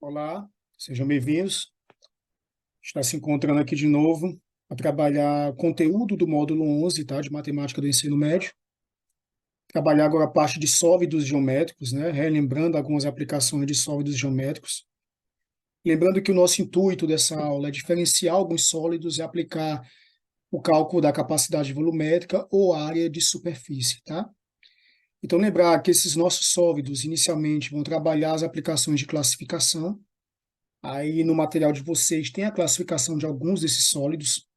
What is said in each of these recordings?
Olá, sejam bem-vindos. Está se encontrando aqui de novo para trabalhar conteúdo do módulo 11, tá, de matemática do ensino médio. Trabalhar agora a parte de sólidos geométricos, né, relembrando algumas aplicações de sólidos geométricos. Lembrando que o nosso intuito dessa aula é diferenciar alguns sólidos e aplicar o cálculo da capacidade volumétrica ou área de superfície, tá? Então, lembrar que esses nossos sólidos, inicialmente, vão trabalhar as aplicações de classificação. Aí no material de vocês tem a classificação de alguns desses sólidos.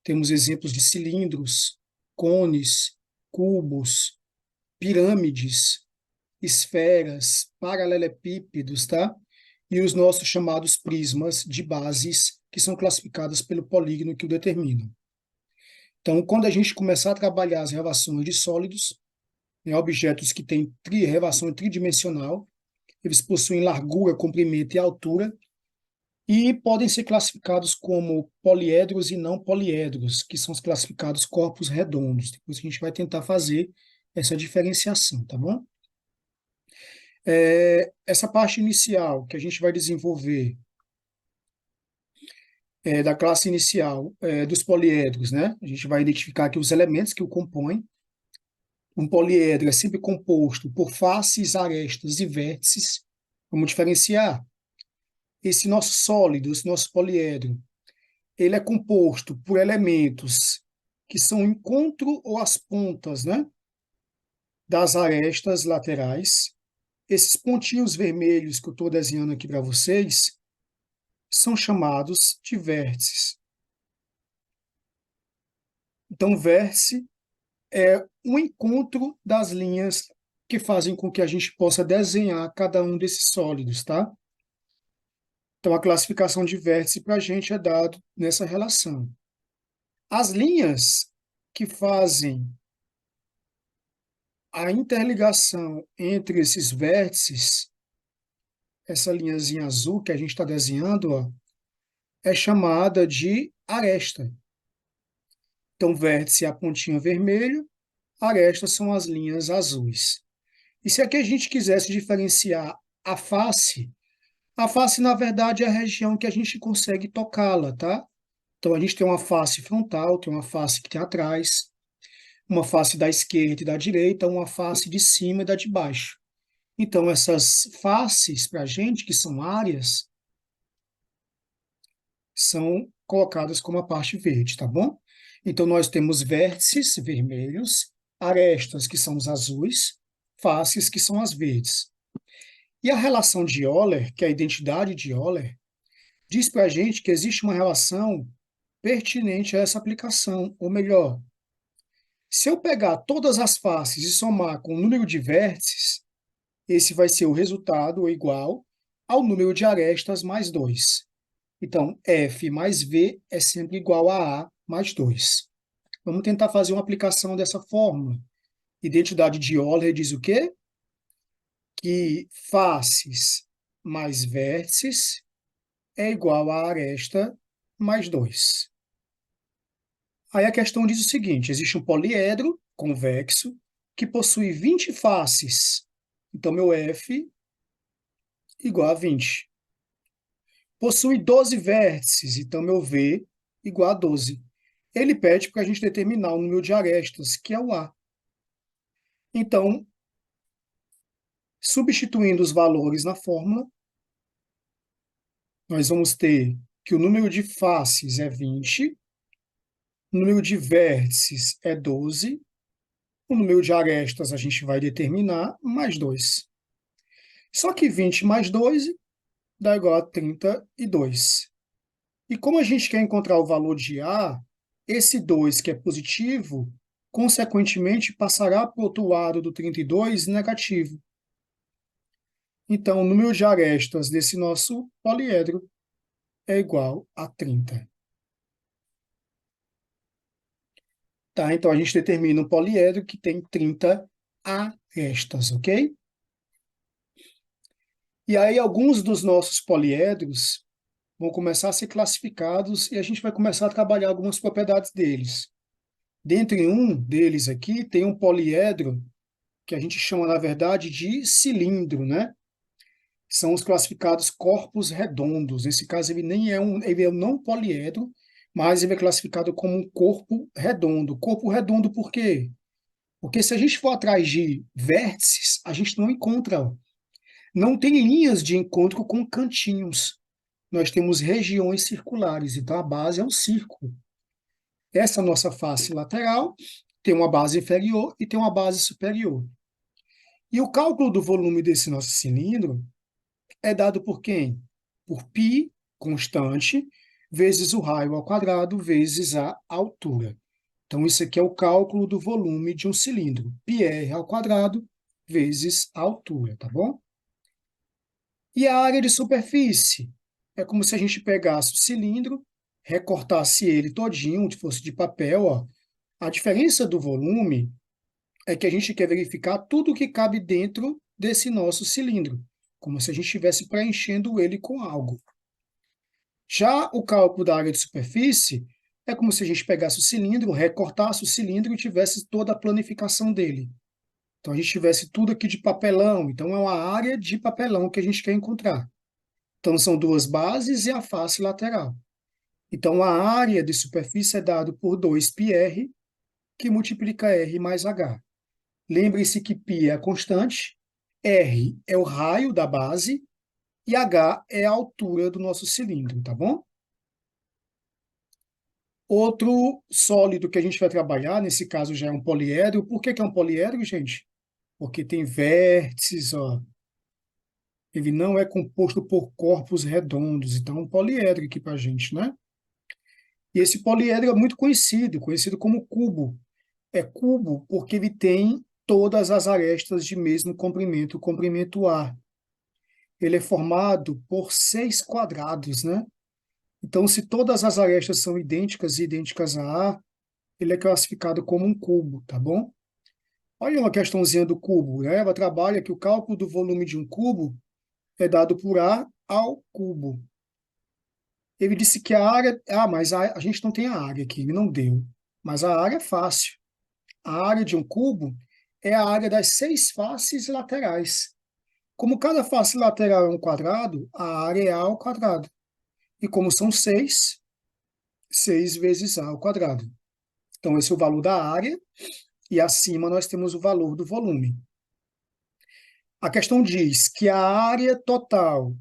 Temos exemplos de cilindros, cones, cubos, pirâmides, esferas, paralelepípedos, tá? E os nossos chamados prismas de bases, que são classificadas pelo polígono que o determina. Então, quando a gente começar a trabalhar as relações de sólidos, em objetos que têm relação tridimensional, eles possuem largura, comprimento e altura, e podem ser classificados como poliedros e não poliedros, que são os classificados corpos redondos. Depois a gente vai tentar fazer essa diferenciação, tá bom? Essa parte inicial que a gente vai desenvolver da classe inicial dos poliedros, né? A gente vai identificar aqui os elementos que o compõem. Um poliedro é sempre composto por faces, arestas e vértices. Vamos diferenciar. Esse nosso sólido, esse nosso poliedro, ele é composto por elementos que são o encontro ou as pontas, né, das arestas laterais. Esses pontinhos vermelhos que eu estou desenhando aqui para vocês são chamados de vértices. Então, vértice é um encontro das linhas que fazem com que a gente possa desenhar cada um desses sólidos, tá? Então, a classificação de vértice para a gente é dado nessa relação. As linhas que fazem a interligação entre esses vértices, essa linhazinha azul que a gente está desenhando, ó, é chamada de aresta. Então, vértice é a pontinha vermelha, arestas são as linhas azuis. E se aqui a gente quisesse diferenciar a face, na verdade, é a região que a gente consegue tocá-la, tá? Então, a gente tem uma face frontal, tem uma face que tem atrás, uma face da esquerda e da direita, uma face de cima e da de baixo. Então, essas faces, para a gente, que são áreas, são colocadas como a parte verde, tá bom? Então, nós temos vértices vermelhos, arestas, que são os azuis, faces, que são as verdes. E a relação de Euler, que é a identidade de Euler, diz para a gente que existe uma relação pertinente a essa aplicação, ou melhor, se eu pegar todas as faces e somar com o número de vértices, esse vai ser o resultado, ou igual, ao número de arestas mais 2. Então, F mais V é sempre igual a A mais 2. Vamos tentar fazer uma aplicação dessa fórmula. Identidade de Euler diz o quê? Que faces mais vértices é igual a aresta mais 2. Aí a questão diz o seguinte, existe um poliedro convexo que possui 20 faces. Então, meu F igual a 20. Possui 12 vértices, então meu V igual a 12. Ele pede para a gente determinar o número de arestas, que é o A. Então, substituindo os valores na fórmula, nós vamos ter que o número de faces é 20, o número de vértices é 12, o número de arestas a gente vai determinar mais 2. Só que 20 mais 2 dá igual a 32. E como a gente quer encontrar o valor de A, esse 2 que é positivo, consequentemente passará para o outro lado do 32 negativo. Então, o número de arestas desse nosso poliedro é igual a 30. Tá? Então, a gente determina um poliedro que tem 30 arestas, ok? E aí, alguns dos nossos poliedros vão começar a ser classificados e a gente vai começar a trabalhar algumas propriedades deles. Dentre um deles aqui, tem um poliedro que a gente chama, na verdade, de cilindro, né? são os classificados corpos redondos. Nesse caso, ele é um não poliedro, mas ele é classificado como um corpo redondo. Corpo redondo por quê? Porque se a gente for atrás de vértices, a gente não encontra. Não tem linhas de encontro com cantinhos. Nós temos regiões circulares, então a base é um círculo. Essa nossa face lateral tem uma base inferior e tem uma base superior. E o cálculo do volume desse nosso cilindro é dado por quem? Por π, constante, vezes o raio ao quadrado, vezes a altura. Então, isso aqui é o cálculo do volume de um cilindro. πr ao quadrado, vezes a altura, tá bom? E a área de superfície? É como se a gente pegasse o cilindro, recortasse ele todinho, se fosse de papel, ó. A diferença do volume é que a gente quer verificar tudo que cabe dentro desse nosso cilindro, como se a gente estivesse preenchendo ele com algo. Já o cálculo da área de superfície é como se a gente pegasse o cilindro, recortasse o cilindro e tivesse toda a planificação dele. Então, a gente tivesse tudo aqui de papelão. Então, é uma área de papelão que a gente quer encontrar. Então, são duas bases e a face lateral. Então, a área de superfície é dada por 2πr, que multiplica R mais H. Lembre-se que π é a constante, R é o raio da base e H é a altura do nosso cilindro, tá bom? Outro sólido que a gente vai trabalhar, nesse caso já é um poliedro. Por que que é um poliedro, gente? Porque tem vértices, ó. Ele não é composto por corpos redondos, então é um poliedro aqui para a gente, né? E esse poliedro é muito conhecido como cubo. É cubo porque ele tem todas as arestas de mesmo comprimento, o comprimento A. Ele é formado por 6 quadrados, né? Então, se todas as arestas são idênticas e idênticas a A, ele é classificado como um cubo, tá bom? Olha uma questãozinha do cubo, né? Ela trabalha que o cálculo do volume de um cubo é dado por A ao cubo. Ele disse que a área... Ah, mas a gente não tem a área aqui, ele não deu. Mas a área é fácil. A área de um cubo é a área das 6 faces laterais. Como cada face lateral é um quadrado, a área é A ao quadrado. E como são 6, 6 vezes A ao quadrado. Então, esse é o valor da área, e acima nós temos o valor do volume. A questão diz que a área total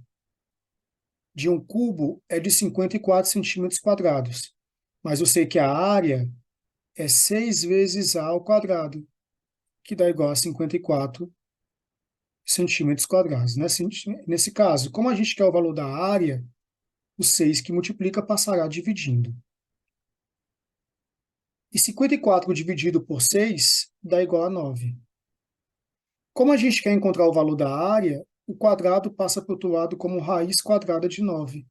de um cubo é de 54 centímetros quadrados. Mas eu sei que a área é 6 vezes A ao quadrado, que dá igual a 54 centímetros quadrados. Nesse caso, como a gente quer o valor da área, o 6 que multiplica passará dividindo. E 54 dividido por 6 dá igual a 9. Como a gente quer encontrar o valor da área, o quadrado passa para o outro lado como raiz quadrada de 9.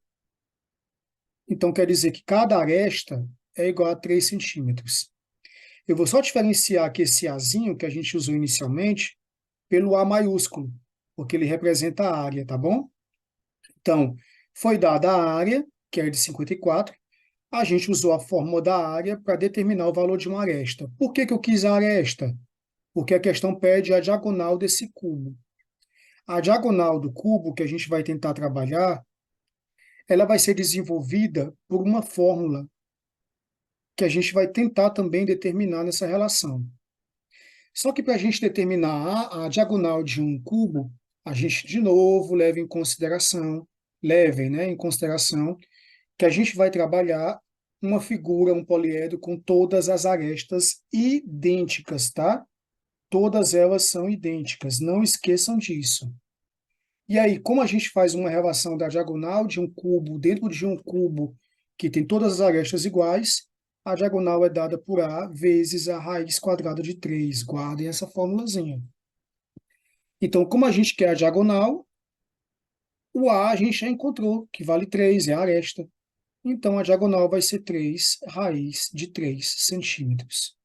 Então, quer dizer que cada aresta é igual a 3 centímetros. Eu vou só diferenciar aqui esse Azinho que a gente usou inicialmente pelo A maiúsculo, porque ele representa a área, tá bom? Então, foi dada a área, que era de 54, a gente usou a fórmula da área para determinar o valor de uma aresta. Por que que eu quis a aresta? Porque a questão pede a diagonal desse cubo. A diagonal do cubo que a gente vai tentar trabalhar, ela vai ser desenvolvida por uma fórmula que a gente vai tentar também determinar nessa relação. Só que para a gente determinar a diagonal de um cubo, a gente, de novo, levem, né, em consideração que a gente vai trabalhar uma figura, um poliedro com todas as arestas idênticas, tá? Todas elas são idênticas, não esqueçam disso. E aí, como a gente faz uma relação da diagonal de um cubo dentro de um cubo que tem todas as arestas iguais, a diagonal é dada por A vezes a raiz quadrada de 3. Guardem essa formulazinha. Então, como a gente quer a diagonal, o A a gente já encontrou, que vale 3, é a aresta. Então, a diagonal vai ser 3 raiz de 3 centímetros.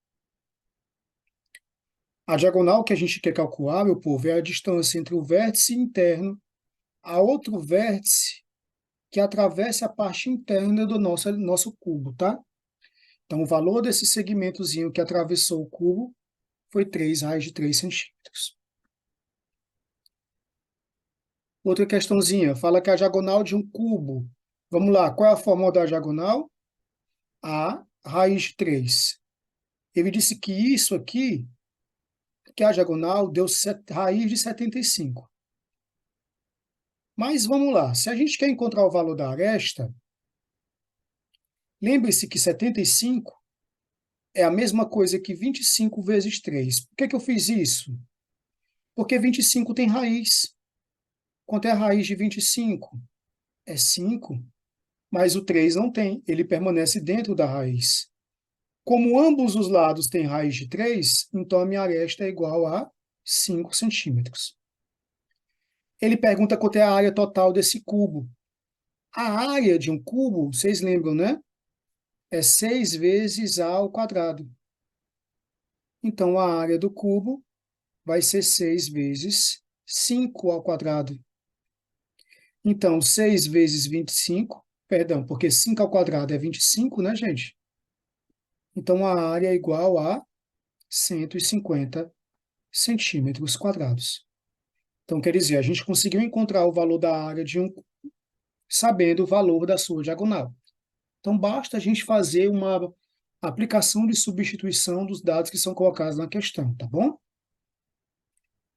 A diagonal que a gente quer calcular, meu povo, é a distância entre o vértice interno a outro vértice que atravessa a parte interna do nosso cubo, tá? Então, o valor desse segmentozinho que atravessou o cubo foi 3 raiz de 3 centímetros. Outra questãozinha, fala que a diagonal de um cubo. Vamos lá, qual é a fórmula da diagonal? A raiz de 3. Ele disse que isso aqui, que a diagonal deu raiz de 75. Mas vamos lá, se a gente quer encontrar o valor da aresta, lembre-se que 75 é a mesma coisa que 25 vezes 3. Por que que eu fiz isso? Porque 25 tem raiz. Quanto é a raiz de 25? É 5, mas o 3 não tem, ele permanece dentro da raiz. Como ambos os lados têm raiz de 3, então a minha aresta é igual a 5 centímetros. Ele pergunta quanto é a área total desse cubo. A área de um cubo, vocês lembram, né? É 6 vezes A ao quadrado. Então, a área do cubo vai ser 6 vezes 5 ao quadrado. Então, 6 vezes 25, perdão, porque 5 ao quadrado é 25, né, gente? Então, a área é igual a 150 centímetros quadrados. Então, quer dizer, a gente conseguiu encontrar o valor da área de um cubo, sabendo o valor da sua diagonal. Então, basta a gente fazer uma aplicação de substituição dos dados que são colocados na questão, tá bom?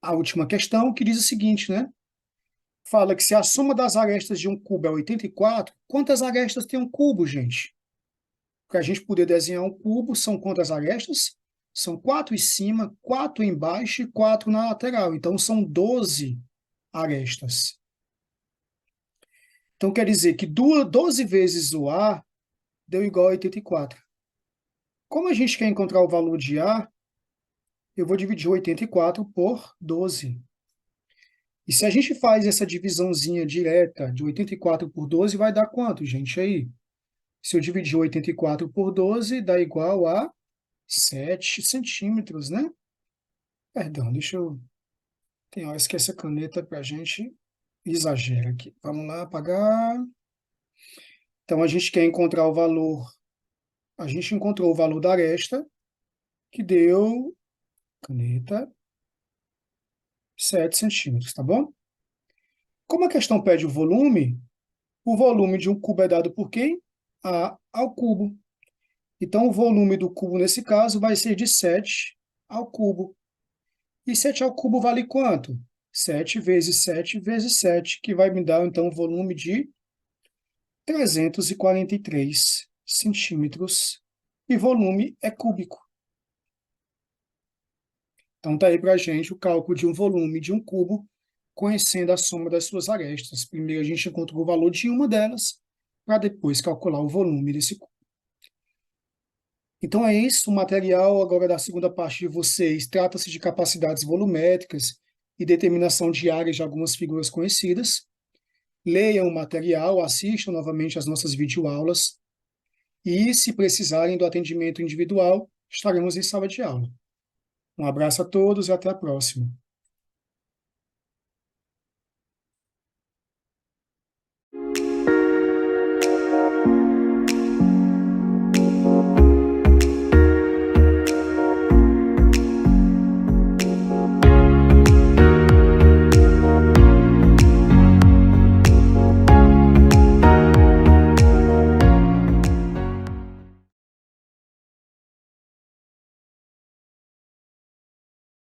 A última questão que diz o seguinte, né? Fala que se a soma das arestas de um cubo é 84, quantas arestas tem um cubo, gente? Para a gente poder desenhar um cubo, são quantas arestas? São 4 em cima, 4 embaixo e 4 na lateral. Então, são 12 arestas. Então, quer dizer que 12 vezes o A deu igual a 84. Como a gente quer encontrar o valor de A, eu vou dividir 84 por 12. E se a gente faz essa divisãozinha direta de 84 por 12, vai dar quanto, gente, aí? Se eu dividir 84 por 12, dá igual a 7 centímetros, né? Perdão, deixa eu... Tem horas que essa caneta pra gente exagera aqui. Vamos lá, apagar. Então, a gente quer encontrar o valor. A gente encontrou o valor da aresta, que deu, caneta, 7 centímetros, tá bom? Como a questão pede o volume de um cubo é dado por quem? A ao cubo. Então, o volume do cubo, nesse caso, vai ser de 7 ao cubo. E 7 ao cubo vale quanto? 7 vezes 7 vezes 7, que vai me dar, então, um volume de 343 centímetros. E volume é cúbico. Então, está aí para a gente o cálculo de um volume de um cubo, conhecendo a soma das suas arestas. Primeiro, a gente encontrou o valor de uma delas, para depois calcular o volume desse cubo. Então é isso, o material agora da segunda parte de vocês trata-se de capacidades volumétricas e determinação de áreas de algumas figuras conhecidas. Leiam o material, assistam novamente as nossas videoaulas e, se precisarem do atendimento individual, estaremos em sala de aula. Um abraço a todos e até a próxima.